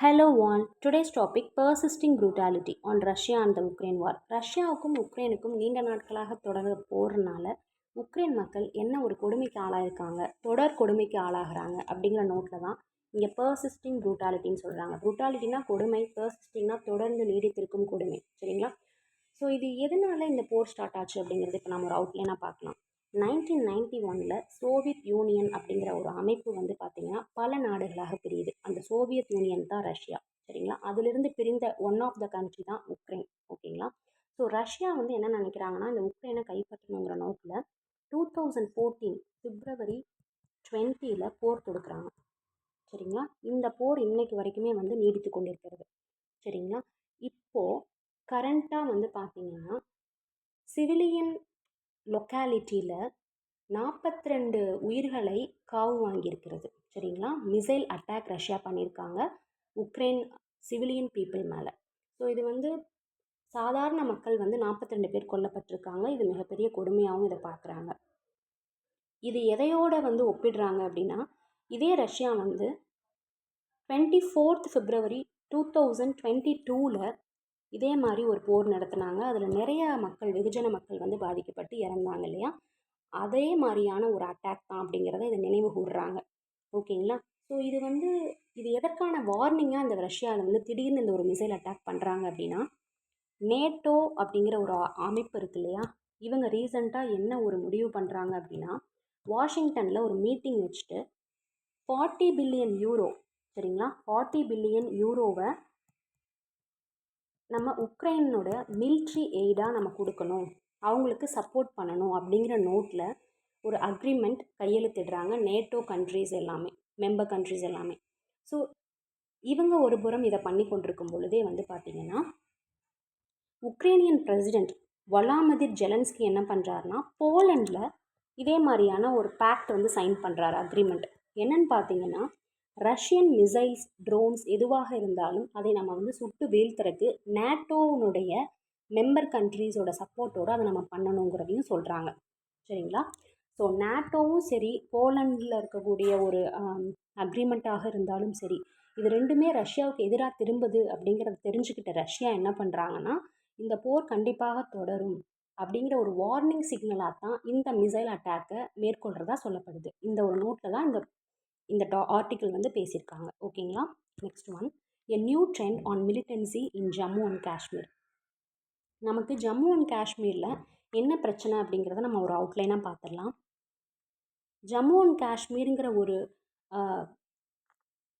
Hello all. Today's topic persisting brutality on Russia and the Ukraine war. ரஷ்யாவுக்கும் உக்ரைனுக்கும் நீண்ட நாட்களாக தொடர்ந்த போறனால உக்ரைன் மக்கள் என்ன ஒரு கொடுமைக்கு ஆளாயிருக்காங்க, தொடர் கொடுமைக்கு ஆளாகிறாங்க அப்படிங்கிற நோட்டில் தான் இங்கே பர்சிஸ்டிங் ப்ரூட்டாலிட்டின்னு சொல்கிறாங்க. ப்ரூட்டாலிட்டினா கொடுமை, பர்சிஸ்டிங்னா தொடர்ந்து நீடித்திருக்கும் கொடுமை. சரிங்களா? ஸோ இது எதனால இந்த போர் ஸ்டார்ட் ஆச்சு அப்படிங்கிறது இப்போ நம்ம ஒரு அவுட்லைனாக பார்க்கலாம். 1991 சோவியத் யூனியன் அப்படிங்கிற ஒரு அமைப்பு வந்து பார்த்திங்கன்னா பல நாடுகளாக பிரியுது. அந்த சோவியத் யூனியன் தான் ரஷ்யா. சரிங்களா? அதிலிருந்து பிரிந்த ஒன் ஆஃப் த கண்ட்ரி தான் உக்ரைன். ஓகேங்களா? ஸோ ரஷ்யா வந்து என்ன நினைக்கிறாங்கன்னா, இந்த உக்ரைனை கைப்பற்றணுங்கிற நோக்கில் 2014 பிப்ரவரி 20ல் போர் தொடுக்கிறாங்க. சரிங்களா? இந்த போர் இன்னைக்கு வரைக்குமே வந்து நீடித்து கொண்டிருக்கிறது. சரிங்களா? இப்போது கரண்ட்டாக வந்து பார்த்திங்கன்னா சிவிலியன் லொக்காலிட்டியில் 42 உயிர்களை காவு வாங்கியிருக்கிறது. சரிங்களா? மிசைல் அட்டாக் ரஷ்யா பண்ணியிருக்காங்க உக்ரைன் சிவிலியன் பீப்புள் மேலே. ஸோ இது வந்து சாதாரண மக்கள் வந்து 42 பேர் கொல்லப்பட்டிருக்காங்க. இது மிகப்பெரிய கொடுமையாகவும் இதை பார்க்குறாங்க. இது எதையோட வந்து ஒப்பிடுறாங்க அப்படின்னா, இதே ரஷ்யா வந்து 24th February 2022ல் இதே மாதிரி ஒரு போர் நடத்தினாங்க. அதில் நிறைய மக்கள், வெகுஜன மக்கள் வந்து பாதிக்கப்பட்டு இறந்தாங்க இல்லையா? அதே மாதிரியான ஒரு அட்டாக் தான் அப்படிங்கிறத இதை நினைவு கூறுறாங்க. ஓகேங்களா? ஸோ இது எதற்கான வார்னிங்காக இந்த ரஷ்யாவில் வந்து திடீர்னு இந்த ஒரு மிசைல் அட்டாக் பண்ணுறாங்க அப்படின்னா, நேட்டோ அப்படிங்கிற ஒரு அமைப்பு இருக்கு இல்லையா? இவங்க ரீசண்டாக என்ன ஒரு முடிவு பண்ணுறாங்க அப்படின்னா, வாஷிங்டனில் ஒரு மீட்டிங் வச்சுட்டு 40 பில்லியன் யூரோ, சரிங்களா, 40 பில்லியன் யூரோவை நம்ம உக்ரைனோட மிலிட்ரி எய்டாக நம்ம கொடுக்கணும், அவங்களுக்கு சப்போர்ட் பண்ணணும் அப்படிங்கிற நோட்டில் ஒரு அக்ரிமெண்ட் கையெழுத்திடுறாங்க நேட்டோ கண்ட்ரிஸ் எல்லாமே, மெம்பர் கண்ட்ரிஸ் எல்லாமே. ஸோ இவங்க ஒரு புறம் இதை பண்ணி கொண்டிருக்கும் பொழுதே வந்து பார்த்திங்கன்னா, உக்ரைனியன் பிரசிடெண்ட் வலாமதிர் ஜெலன்ஸ்கி என்ன பண்ணுறாருனா, போலண்டில் இதே மாதிரியான ஒரு பேக்ட் வந்து சைன் பண்ணுறாரு, அக்ரிமெண்ட். என்னன்னு பார்த்தீங்கன்னா, ரஷ்யன் மிசைல்ஸ், ட்ரோன்ஸ் எதுவாக இருந்தாலும் அதை நம்ம வந்து சுட்டு வீழ்த்துறதுக்கு நேட்டோனுடைய மெம்பர் கண்ட்ரீஸோட சப்போர்ட்டோடு அதை நம்ம பண்ணணுங்கிறதையும் சொல்கிறாங்க. சரிங்களா? ஸோ நேட்டோவும் சரி, போலண்டில் இருக்கக்கூடிய ஒரு அக்ரிமெண்ட்டாக இருந்தாலும் சரி, இது ரெண்டுமே ரஷ்யாவுக்கு எதிராக திரும்புது அப்படிங்கிறத தெரிஞ்சுக்கிட்ட ரஷ்யா என்ன பண்ணுறாங்கன்னா, இந்த போர் கண்டிப்பாக தொடரும் அப்படிங்கிற ஒரு வார்னிங் சிக்னலாக தான் இந்த மிசைல் அட்டாக்கை மேற்கொள்கிறதா சொல்லப்படுது. இந்த ஒரு நோட்டில் தான் இந்த ஆர்டிக்கிள் வந்து பேசியிருக்காங்க. ஓகேங்களா? Next one, a new trend on militancy in Jammu and Kashmir. நமக்கு ஜம்மு அண்ட் காஷ்மீரில் என்ன பிரச்சனை அப்படிங்கிறத நம்ம ஒரு அவுட்லைனாக பார்த்துடலாம். ஜம்மு அண்ட் காஷ்மீருங்கிற ஒரு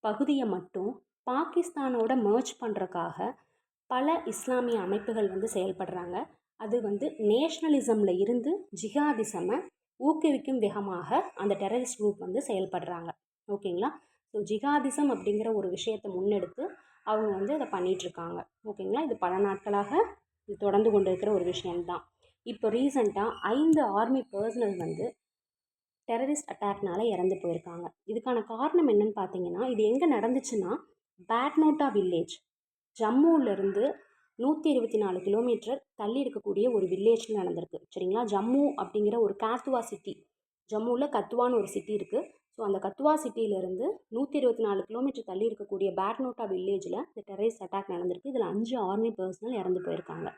பகுதியை மட்டும் பாகிஸ்தானோட மர்ஜ் பண்ணுறக்காக பல இஸ்லாமிய அமைப்புகள் வந்து செயல்படுறாங்க. அது வந்து நேஷ்னலிசமில் இருந்து ஜிஹாதிசமை ஊக்குவிக்கும் விதமாக அந்த டெரரிஸ்ட் குரூப் வந்து செயல்படுறாங்க. ஓகேங்களா? ஸோ ஜிஹாதிசம் அப்படிங்கிற ஒரு விஷயத்தை முன்னெடுத்து அவங்க வந்து அதை பண்ணிகிட்ருக்காங்க. ஓகேங்களா? இது பல நாட்களாக இது தொடர்ந்து கொண்டு இருக்கிற ஒரு விஷயம்தான். இப்போ ரீசண்டாக 5 ஆர்மி பர்சனல் வந்து டெரரிஸ்ட் அட்டாக்னால இறந்து போயிருக்காங்க. இதுக்கான காரணம் என்னன்னு பார்த்தீங்கன்னா, இது எங்கே நடந்துச்சுன்னா, பேட்னோட்டா வில்லேஜ், ஜம்முவிலேருந்து 124 கிலோமீட்டர் தள்ளி இருக்கக்கூடிய ஒரு வில்லேஜில் நடந்திருக்கு. சரிங்களா? ஜம்மு அப்படிங்கிற ஒரு காத்துவா சிட்டி, ஜம்முவில் கத்துவான்னு ஒரு சிட்டி இருக்குது. ஸோ அந்த கத்துவா சிட்டியிலேருந்து 124 கிலோமீட்டர் தள்ளி இருக்கக்கூடிய பேட்னோட்டா வில்லேஜில் இந்த டெரரிஸ்ட் அட்டாக் நடந்திருக்கு. இதில் 5 ஆர்மி பர்சனல் இறந்து போயிருக்காங்க.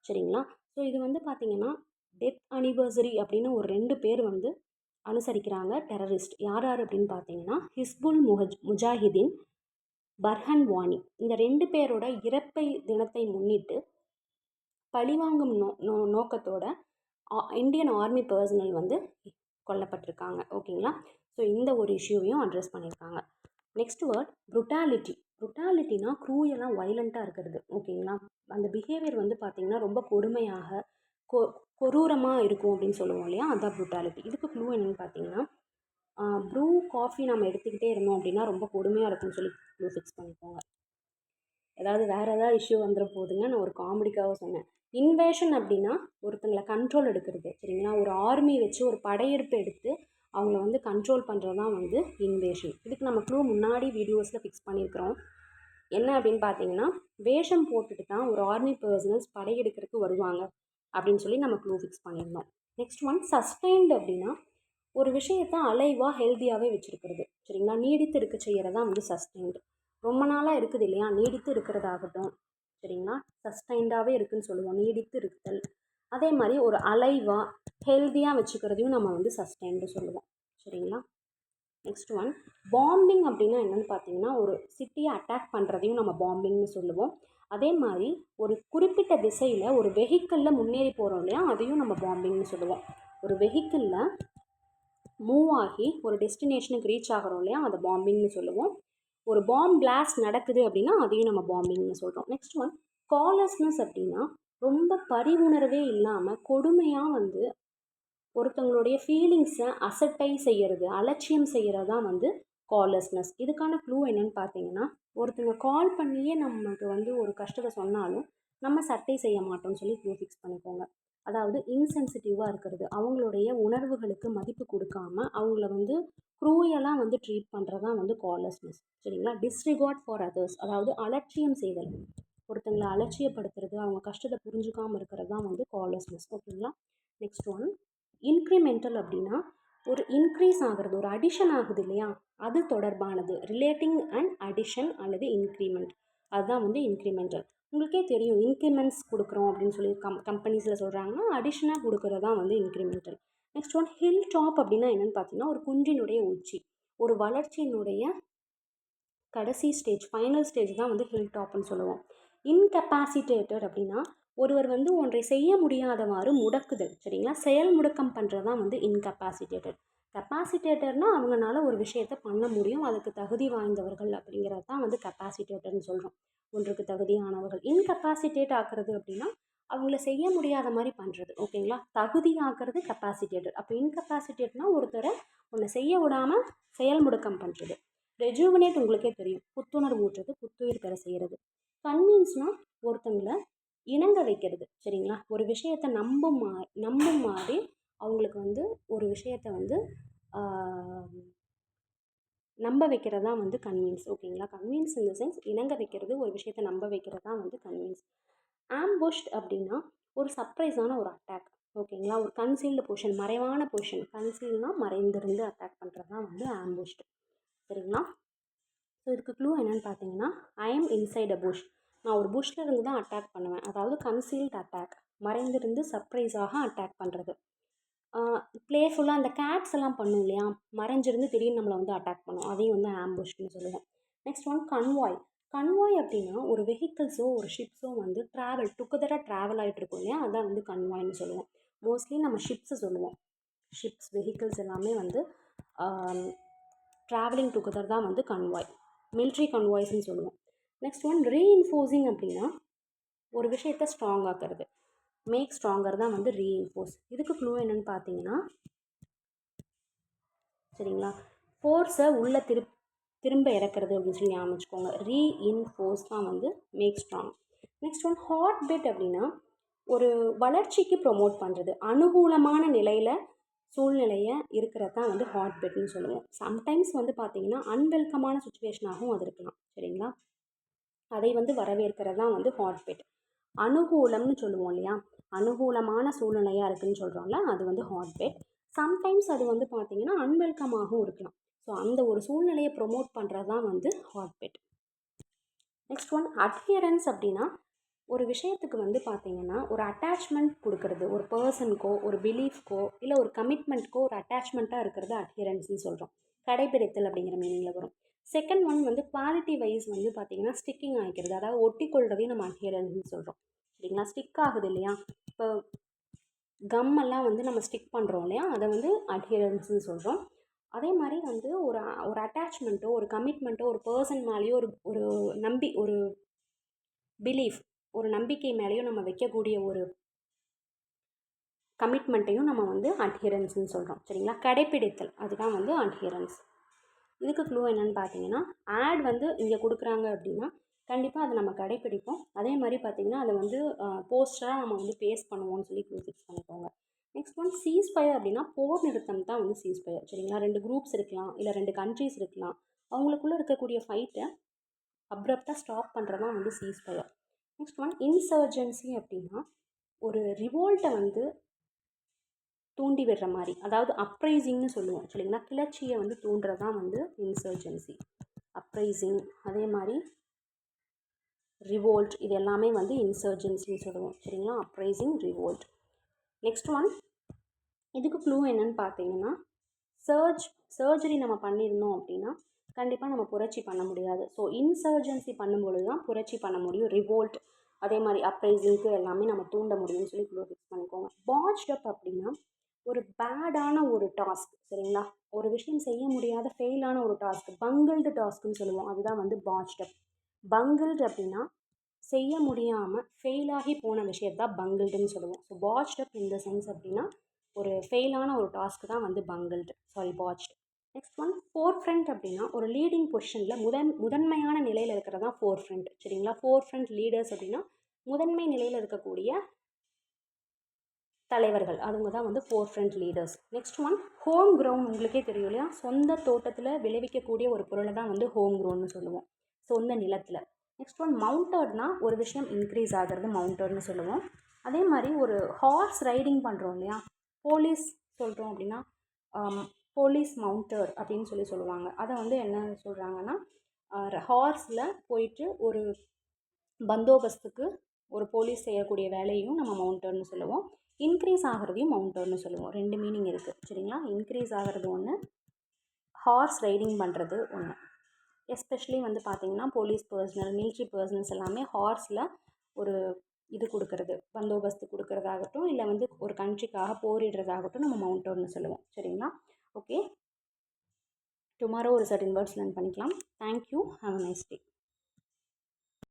சரிங்களா? ஸோ இது வந்து பார்த்திங்கன்னா டெத் அனிவர்சரி அப்படின்னு ஒரு 2 பேர் வந்து அனுசரிக்கிறாங்க டெரரிஸ்ட். யார் யார் அப்படின்னு பார்த்தீங்கன்னா, ஹிஸ்புல் முஜாஹிதீன், பர்ஹன் வானி. இந்த 2 பேரோட இறப்பை தினத்தை முன்னிட்டு பழிவாங்கும் நோக்கத்தோட இந்தியன் ஆர்மி பர்சனல் வந்து கொல்லப்பட்டிருக்காங்க. ஓகேங்களா? ஸோ இந்த ஒரு இஷ்யூவையும் அட்ரஸ் பண்ணியிருக்காங்க. Next word, brutality. ப்ருட்டாலிட்டினா க்ரூயலாக வைலண்ட்டாக இருக்கிறது. ஓகேங்களா? அந்த பிஹேவியர் வந்து பார்த்திங்கன்னா ரொம்ப கொடுமையாக கொரூரமாக இருக்கும் அப்படின்னு சொல்லுவோம் இல்லையா? அதுதான் ப்ருட்டாலிட்டி. இதுக்கு க்ளூ என்னென்னு பார்த்தீங்கன்னா, ப்ரூ காஃபி நம்ம எடுத்துக்கிட்டே இருந்தோம் அப்படின்னா ரொம்ப கொடுமையாக இருக்கும்னு சொல்லி க்ளூ ஃபிக்ஸ் பண்ணிக்கோங்க. வேறு ஏதாவது இஷ்யூ வந்துட போகுதுங்க, நான் ஒரு காமெடிக்காக சொன்னேன். இன்வேஷன் அப்படின்னா ஒருத்தங்களை கண்ட்ரோல் எடுக்கிறது. சரிங்களா? ஒரு ஆர்மி வச்சு ஒரு படையெடுப்பு எடுத்து அவங்கள வந்து கண்ட்ரோல் பண்ணுறது தான் வந்து இன்வேஷன். இதுக்கு நம்ம க்ளூ முன்னாடி வீடியோஸில் ஃபிக்ஸ் பண்ணியிருக்கிறோம். என்ன அப்படின்னு பார்த்தீங்கன்னா, வேஷம் போட்டுட்டு தான் ஒரு ஆர்மி பர்சனல்ஸ் படையெடுக்கிறதுக்கு வருவாங்க அப்படின்னு சொல்லி நம்ம க்ளூ ஃபிக்ஸ் பண்ணியிருந்தோம். நெக்ஸ்ட் ஒன், சஸ்டைன்டு அப்படின்னா ஒரு விஷயத்தை அலைவாக ஹெல்த்தியாகவே வச்சுருக்கிறது. சரிங்களா? நீடித்து இருக்க செய்கிறதா வந்து சஸ்டைன்டு. ரொம்ப நாளாக இருக்குது இல்லையா, நீடித்து இருக்கிறதாகட்டும், சரிங்களா, சஸ்டைன்டாகவே இருக்குதுன்னு சொல்லுவோம், நீடித்து இருத்தல். அதே மாதிரி ஒரு அலைவாக ஹெல்த்தியாக வச்சுக்கிறதையும் நம்ம வந்து சஸ்டைன்டு சொல்லுவோம், சரிங்களா. நெக்ஸ்ட் ஒன், பாம்பிங் அப்படின்னா என்னென்னு பார்த்தீங்கன்னா, ஒரு சிட்டியை அட்டாக் பண்ணுறதையும் நம்ம பாம்பிங்னு சொல்லுவோம். அதே மாதிரி ஒரு குறிப்பிட்ட திசையில் ஒரு வெஹிக்கிளில் முன்னேறி போகிறோம் இல்லையா, அதையும் நம்ம பாம்பிங்னு சொல்லுவோம். ஒரு வெஹிக்கிளில் மூவ் ஆகி ஒரு டெஸ்டினேஷனுக்கு ரீச் ஆகிறோம் இல்லையா, அதை பாம்பிங்னு சொல்லுவோம். ஒரு பாம்பு பிளாஸ்ட் நடக்குது அப்படின்னா அதையும் நம்ம பாம்பிங்னு சொல்கிறோம். நெக்ஸ்ட் ஒன், காலஸ்னஸ் அப்படின்னா ரொம்ப பரிவுணர்வே இல்லாமல் கொடுமையாக வந்து ஒருத்தவங்களுடைய ஃபீலிங்ஸை அசட்டை செய்கிறது, அலட்சியம் செய்கிறது தான் வந்து காலஸ்னஸ். இதுக்கான க்ளூ என்னென்னு பார்த்தீங்கன்னா, ஒருத்தங்க கால் பண்ணியே நமக்கு வந்து ஒரு கஷ்டத்தை சொன்னாலும் நம்ம சட்டை செய்ய மாட்டோம்னு சொல்லி க்ளூ ஃபிக்ஸ் பண்ணிக்கோங்க. அதாவது இன்சென்சிட்டிவாக இருக்கிறது, அவங்களுடைய உணர்வுகளுக்கு மதிப்பு கொடுக்காம அவங்கள வந்து க்ரூயலாக வந்து ட்ரீட் பண்ணுறது தான் வந்து காலஸ்னஸ், சரிங்களா. டிஸ்ரிகார்ட் ஃபார் அதர்ஸ், அதாவது அலட்சியம் செய்தல், ஒருத்தங்களை அலட்சியப்படுத்துறது, அவங்க கஷ்டத்தை புரிஞ்சுக்காமல் இருக்கிறது தான் வந்து காலஸ்னஸ், ஓகேங்களா. நெக்ஸ்ட் ஒன், இன்க்ரிமெண்டல் அப்படின்னா ஒரு இன்க்ரீஸ் ஆகிறது, ஒரு அடிஷன் ஆகுது இல்லையா, அது தொடர்பானது. ரிலேட்டிங் அண்ட் அடிஷன் அல்லது இன்க்ரிமெண்ட், அதுதான் வந்து இன்க்ரிமெண்டல். உங்களுக்கே தெரியும், இன்க்ரிமெண்ட்ஸ் கொடுக்குறோம் அப்படின்னு சொல்லி கம்பெனிஸில் சொல்கிறாங்கன்னா அடிஷனாக கொடுக்குறது தான் வந்து incremental. Next one, hill top அப்படின்னா என்னென்னு பார்த்தீங்கன்னா ஒரு குன்றினுடைய உச்சி, ஒரு வளர்ச்சியினுடைய கடைசி ஸ்டேஜ், ஃபைனல் ஸ்டேஜ் தான் வந்து ஹில் டாப்னு சொல்லுவோம். இன்கெப்பாசிட்டேட்டட் அப்படின்னா ஒருவர் வந்து ஒன்றை செய்ய முடியாதவாறு முடக்குதல், சரிங்களா, செயல் முடக்கம் பண்ணுறது தான் வந்து இன்கெப்பாசிட்டேட்டட். கெப்பாசிட்டேட்டர்னால் அவங்களால ஒரு விஷயத்தை பண்ண முடியும், அதுக்கு தகுதி வாய்ந்தவர்கள் அப்படிங்கிறது தான் வந்து கெப்பாசிட்டேட்டர்னு சொல்கிறோம், ஒன்றுக்கு தகுதியானவர்கள். இன்கெப்பாசிட்டேட் ஆக்குறது அப்படின்னா அவங்கள செய்ய முடியாத மாதிரி பண்ணுறது, ஓகேங்களா. தகுதி ஆக்குறது கெப்பாசிட்டேட்டர். அப்போ இன்கெப்பாசிட்டேட்னா ஒருத்தரை ஒன்று செய்ய விடாமல் செயல் முடக்கம் பண்ணுறது. ரெஜுவனேட் உங்களுக்கே தெரியும், புத்துணர்வு ஊற்றுறது, புத்துயிர் பெற செய்கிறது. கன்வின்ஸ்னால் ஒருத்தங்களை இணங்க வைக்கிறது, சரிங்களா. ஒரு விஷயத்தை நம்பும் மாதிரி அவங்களுக்கு வந்து ஒரு விஷயத்தை வந்து நம்ப வைக்கிறது தான் வந்து கன்வின்ஸ், ஓகேங்களா. கன்வின்ஸ் இன் த சென்ஸ் இணங்க வைக்கிறது, ஒரு விஷயத்தை நம்ப வைக்கிறது தான் வந்து கன்வின்ஸ். ஆம்புஷ்ட் அப்படின்னா ஒரு சர்ப்ரைஸான ஒரு அட்டாக், ஓகேங்களா. ஒரு கன்சீல்டு பொசிஷன், மறைவான பொசிஷன், கன்சீல்னால் மறைந்திருந்து அட்டாக் பண்ணுறது தான் வந்து ஆம்புஷ்ட், சரிங்களா. ஸோ இதுக்கு க்ளூ என்னென்னு பார்த்தீங்கன்னா, I am inside a bush, நான் ஒரு புஷ்ல இருந்து தான் அட்டாக் பண்ணுவேன், அதாவது கன்சீல்ட் அட்டாக், மறைந்திருந்து சர்ப்ரைஸாக அட்டாக் பண்ணுறது. ப்ளேஃபுல்லாக அந்த கேட்ஸ் எல்லாம் பண்ணும் இல்லையா, மறைஞ்சிருந்து திடீர்னு நம்மளை வந்து அட்டாக் பண்ணும், அதையும் வந்து ஆம்புஷ்னு சொல்லுவோம். Next one, convoy. கன்வாய் அப்படின்னா ஒரு வெஹிக்கிள்ஸோ ஒரு ஷிப்ஸோ வந்து டுகெதராக ட்ராவல் ஆகிட்டு இருக்கும் இல்லையா, அதான் வந்து கன்வாய்னு சொல்லுவோம். மோஸ்ட்லி நம்ம ஷிப்ஸை சொல்லுவோம், ஷிப்ஸ் வெஹிக்கிள்ஸ் எல்லாமே வந்து ட்ராவலிங் டுகெதர் தான் வந்து கன்வாய், மிலிட்ரி கன்வாய்ஸ்ன்னு சொல்லுவோம். நெக்ஸ்ட் ஒன், ரீஇன்ஃபோர்ஸிங் அப்படின்னா ஒரு விஷயத்தை ஸ்ட்ராங் ஆக்கிறது, மேக் ஸ்ட்ராங்கர் தான் வந்து ரீஇன்ஃபோர்ஸ். இதுக்கு க்ளூ என்னென்னு பார்த்தீங்கன்னா, சரிங்களா, ஃபோர்ஸை உள்ளே திரும்ப இறக்கிறது அப்படின்னு சொல்லி ஞாபகம் வச்சுக்கோங்க. ரீஇன்ஃபோர்ஸ் தான் வந்து make strong. Next one, hot bit அப்படின்னா ஒரு வளர்ச்சிக்கு ப்ரொமோட் பண்ணுறது, அனுகூலமான நிலையில் சூழ்நிலையை இருக்கிறது தான் வந்து ஹாட் பிட்னு சொல்லுவோம். சம்டைம்ஸ் வந்து பார்த்திங்கன்னா அன்வெல்கமான சுச்சுவேஷனாகவும் அது இருக்கலாம், சரிங்களா. அதை வந்து வரவேற்கிறது தான் வந்து ஹாட் பிட். அனுகூலம்னு சொல்லுவோம் இல்லையா, அனுகூலமான சூழ்நிலையாக இருக்குதுன்னு சொல்கிறோம்ல, அது வந்து ஹாட் பிட். சம்டைம்ஸ் அது வந்து பார்த்திங்கன்னா அன்வெல்கமாகவும் இருக்கலாம். ஸோ அந்த ஒரு சூழ்நிலையை ப்ரொமோட் பண்ணுறது தான் வந்து ஹாட் பிட். நெக்ஸ்ட் ஒன், அட்ஹியரன்ஸ் அப்படின்னா ஒரு விஷயத்துக்கு வந்து பார்த்திங்கன்னா ஒரு அட்டாச்மெண்ட் கொடுக்கறது, ஒரு பர்சனுக்கோ ஒரு பிலீஃப்க்கோ இல்லை ஒரு கமிட்மெண்ட்க்கோ ஒரு அட்டாச்மெண்ட்டாக இருக்கிறது அட்ஹியரன்ஸ்னு சொல்கிறோம். கடைபிடித்தல் அப்படிங்கிற மீனிங்கில் வரும். செகண்ட் ஒன் வந்து குவாலிட்டி வைஸ் வந்து பார்த்திங்கன்னா ஸ்டிக்கிங் ஆகிக்கிறது, அதாவது ஒட்டி கொள்றதையும் நம்ம அட்ஹியரன்ஸ்னு சொல்கிறோம், சரிங்களா. ஸ்டிக் ஆகுது இல்லையா, இப்போ கம்மெல்லாம் வந்து நம்ம ஸ்டிக் பண்ணுறோம் இல்லையா, அதை வந்து அட்ஹியரன்ஸ்னு சொல்கிறோம். அதே மாதிரி வந்து ஒரு ஒரு அட்டாச்மெண்ட்டோ ஒரு கமிட்மெண்ட்டோ ஒரு பர்சன் மேலேயோ ஒரு பிலீஃப், ஒரு நம்பிக்கை மேலேயும் நம்ம வைக்கக்கூடிய ஒரு கமிட்மெண்ட்டையும் நம்ம வந்து அட்ஹியரன்ஸ்னு சொல்கிறோம், சரிங்களா. கடைப்பிடித்தல், அதுதான் வந்து அட்ஹியரன்ஸ். இதுக்கு க்ளூ என்னென்னு பார்த்தீங்கன்னா, ஆட் வந்து இங்கே கொடுக்குறாங்க அப்படின்னா கண்டிப்பாக அதை நம்ம கடைப்பிடிப்போம். அதே மாதிரி பார்த்திங்கன்னா அதை வந்து போஸ்டராக நம்ம வந்து பேஸ்ட் பண்ணுவோம்னு சொல்லி க்ளூ ஃபிக்ஸ் பண்ணிக்கோங்க. நெக்ஸ்ட் ஒன், சீஸ்ஃபயர் அப்படின்னா போர் நிறுத்தம் தான் வந்து சீஸ்ஃபயர், சரிங்களா. 2 குரூப்ஸ் இருக்கலாம், இல்லை 2 கண்ட்ரீஸ் இருக்கலாம், அவங்களுக்குள்ளே இருக்கக்கூடிய ஃபைட்டை அப்ரப்டாக ஸ்டாப் பண்ணுறது தான் வந்து சீஸ்ஃபயர். நெக்ஸ்ட் ஒன், இன்சர்ஜென்சி அப்படின்னா ஒரு ரிவோல்ட்டை வந்து தூண்டி விடுற மாதிரி, அதாவது அப்ரைசிங்னு சொல்லுவோம், சரிங்களா. கிளர்ச்சியை வந்து தூண்டுறது தான் வந்து இன்சர்ஜென்சி. அப்ரைசிங், அதே மாதிரி ரிவோல்ட், இது எல்லாமே வந்து இன்சர்ஜென்சின்னு சொல்லுவோம். சரிங்களா? Uprising, revolt. நெக்ஸ்ட் ஒன், இதுக்கு க்ளூ என்னன்னு பார்த்தீங்கன்னா, சர்ஜரி நம்ம பண்ணியிருந்தோம் அப்படின்னா கண்டிப்பாக நம்ம புரட்சி பண்ண முடியாது. ஸோ இன்சர்ஜென்சி பண்ணும்பொழுது தான் புரட்சி பண்ண முடியும். ரிவோல்ட், அதே மாதிரி அப்ரைசிங்க்கு எல்லாமே நம்ம தூண்ட முடியும்னு சொல்லி க்ளூ ஃபிக்ஸ் பண்ணிக்கோங்க. பாட்ச்ட் அப் அப்படின்னா ஒரு பேடான ஒரு டாஸ்க். சரிங்களா? ஒரு விஷயம் செய்ய முடியாத ஃபெயிலான ஒரு டாஸ்க், பங்கிள்டு டாஸ்க்குன்னு சொல்லுவோம். அதுதான் வந்து பாட்ச்ட் அப். பங்கிள்டு அப்படின்னா செய்ய முடியாமல் ஃபெயிலாகி போன விஷயத்தான் பங்கிள்டுன்னு சொல்லுவோம். ஸோ பாட்ச்ட் அப் இந்த சென்ஸ் அப்படின்னா ஒரு ஃபெயிலான ஒரு டாஸ்க்கு தான் வந்து பாட்ச்ட். நெக்ஸ்ட் ஒன், ஃபோர் ஃப்ரண்ட் அப்படின்னா ஒரு லீடிங் பொசிஷனில் முதன்மையான நிலையில் இருக்கிறது தான் ஃபோர் ஃப்ரண்ட். சரிங்களா? ஃபோர் ஃப்ரண்ட் லீடர்ஸ் அப்படின்னா முதன்மை நிலையில் இருக்கக்கூடிய தலைவர்கள், அவங்க தான் வந்து four front leaders. Next one, home ground. உங்களுக்கே தெரியும் இல்லையா? சொந்த தோட்டத்தில் விளைவிக்கக்கூடிய ஒரு பொருளை தான் வந்து ஹோம் க்ரௌண்ட்னு சொல்லுவோம், சொந்த நிலத்தில். நெக்ஸ்ட் ஒன், மவுண்டட்னா ஒரு விஷயம் இன்க்ரீஸ் ஆகிறது மவுண்டட்னு சொல்லுவோம். அதே மாதிரி ஒரு ஹார்ஸ் ரைடிங் பண்ணுறோம் இல்லையா? போலீஸ் சொல்கிறோம் அப்படின்னா போலீஸ் மவுண்டட் அப்படின்னு சொல்லுவாங்க. அதை வந்து என்ன சொல்கிறாங்கன்னா, ஹார்ஸில் போயிட்டு ஒரு பந்தோபஸ்துக்கு ஒரு போலீஸ் செய்யக்கூடிய வேலையும் நம்ம மவுண்டட்னு சொல்லுவோம். இன்க்ரீஸ் ஆகிறதையும் மவுண்டட்னு சொல்லுவோம். ரெண்டு மீனிங் இருக்குது. சரிங்களா? இன்க்ரீஸ் ஆகிறது ஒன்று, ஹார்ஸ் ரைடிங் பண்ணுறது ஒன்று. எஸ்பெஷலி வந்து பார்த்திங்கன்னா போலீஸ் பர்சனல், மிலிட்ரி பர்சனல்ஸ் எல்லாமே ஹார்ஸில் ஒரு இது கொடுக்கறது, பந்தோபஸ்து கொடுக்கறதாகட்டும், இல்லை வந்து ஒரு கண்ட்ரிக்காக போரிடுறதாகட்டும் நம்ம மவுண்டட்னு சொல்லுவோம். சரிங்களா? ஓகே, டுமாரோ ஒரு சர்டன் வேர்ட்ஸ் லேர்ன் பண்ணிக்கலாம். Thank you, have a nice day.